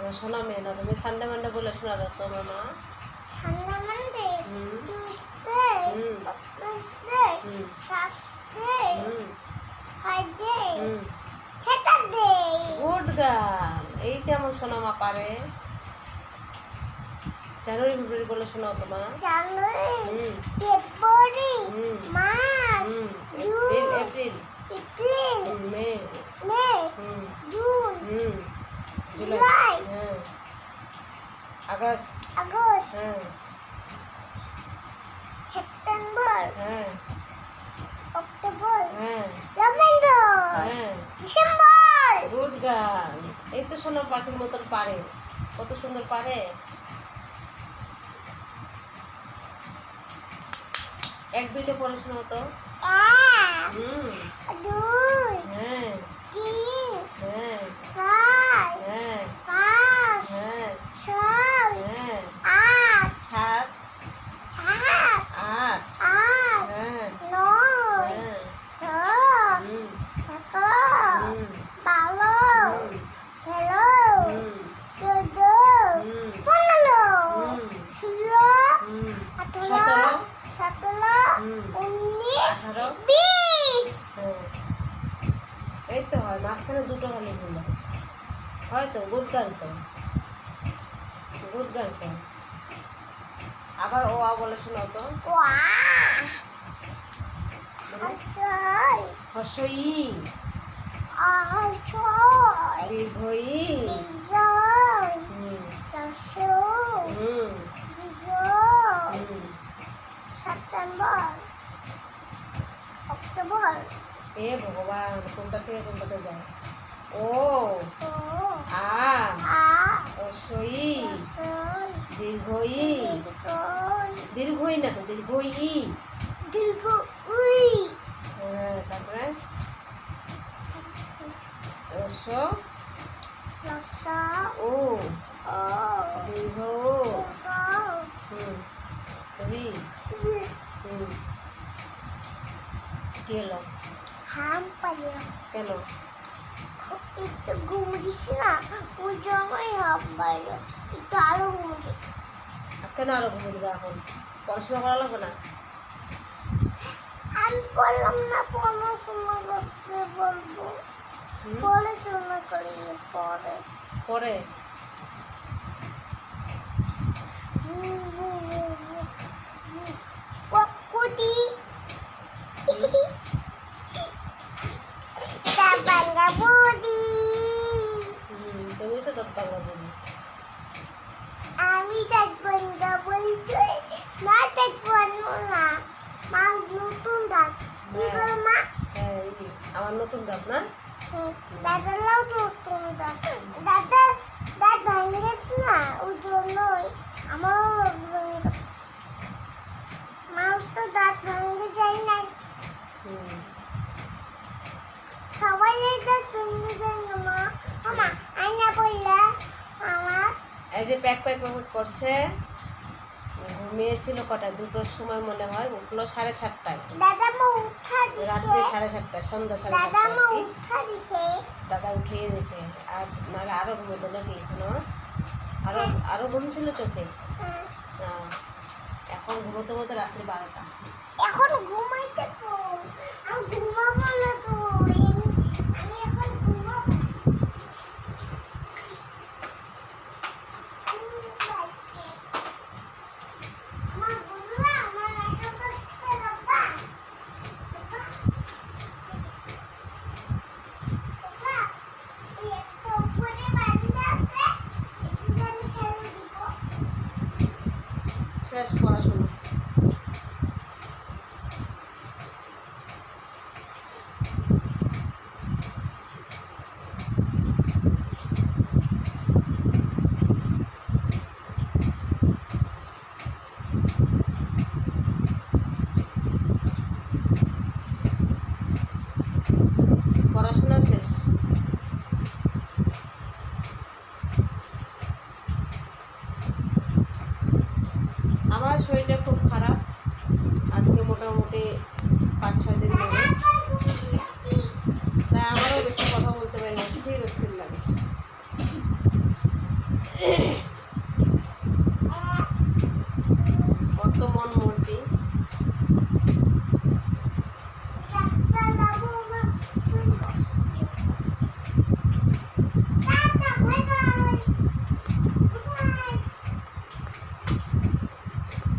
আমার সোনা মেয়ে না, তুমি সানডে মানডে বলে শোনা দাও তো আমার মা। Sunday Monday Tuesday Wednesday Sunday Friday Saturday. Good girl, এই যে আমার সোনা মা পারে। জানুয়ারি ফেব্রুয়ারি বলে শোনাও তো মা। January February March June April April May May June July August August September October November December. Good girl, এই তো সোনা পাখির মতন পারে, কত সুন্দর পারে। এক দুইটা পড়ে শোনাও তো। এক দুই তিন চার পাঁচ ছয় আট সাত সাত আট আট নয় দশ এগারো বারো তেরো চোদ্দ পনেরো ষোলো আঠারো সতেরো 19 20। এই তো হয়, মাঝখানে দুটো হলে ভুল হয় তো। গুড গার্ল তো, গুড গার্ল তো। আবার ও আ বলে শোনাও তো। হর্ষই দীর্ঘই সেপ্টেম্বর অক্টোবর। এ ভগবান, কোনটা থেকে কোনটাতে যায়। ও আ হর্ষই দীর্ঘই দীর্ঘই না তো, দীর্ঘই দীর্ঘ উই তারপরে রস্য ও দীর্ঘ রি কি হলো? হাম পাইল কেন? একটু ঘুম দিস না, ওই জন্যই হাম পাইল। একটু আরো ঘুম দি। কেন আরো ঘুমে দিবে? এখন পড়াশোনা করা লাগবে না? আমি বললাম না পড়াশোনা করতে বলবো, পড়াশোনা করি পরে পরে পকুটি তাবাঙ্গা বুড়ি। তুমি তো দত্তাঙ্গা বলি। আমি তাবাঙ্গা বলতে না, তাবাঙ্গা না মা, নতুন দাঁত দিবল মা। হ্যাঁ, আমার নতুন দাঁত না? দাদারাও নতুন দাঁত, দাদা দাঁত ভেঙে গেছে না, ওই জন্যই আমারও ভেঙে গেছে। মার তো দাঁত ভেঙে যায় না, সবাই দাঁত ভেঙে যায় না মা। মামা আয়না পড়লে আমার এই যে প্যাক প্যাক করছে। ঘুমিয়েছিল কটা? 2টোর সময় মনে হয়, উঠলো 7:30টায়। দাদা মা উঠা দিছে, রাত্রে 7:30টায়, সন্ধ্যা দাদা মা 7:30টায়। উঠা দিছে, দাদা উঠিয়ে দিয়েছে। আর নাহলে আরো ঘুমোতো নাকি? আরো ঘুম ছিল চোখে। এখন ঘুমোতে ঘুমোতে রাত্রি 12টা। এখন ঘুমাইতে তো আমি ঘুমাবো না তো, আমি এখন ঘুমাবো। আমার বন্ধুরা আমার একটা বসতে বাবা বাবা, এই একটা উপরে বারান্দা আছে, এখানে আমি ছেড়ে দিব। শেষ পড়াশোনা। পড়াশোনা শেষ। আমার শরীরটা খুব খারাপ আজকে, মোটামুটি 5-6 দিন ধরে। তাই আমারও বেশি কথা বলতে পারি না, অস্থির অস্থির লাগে। না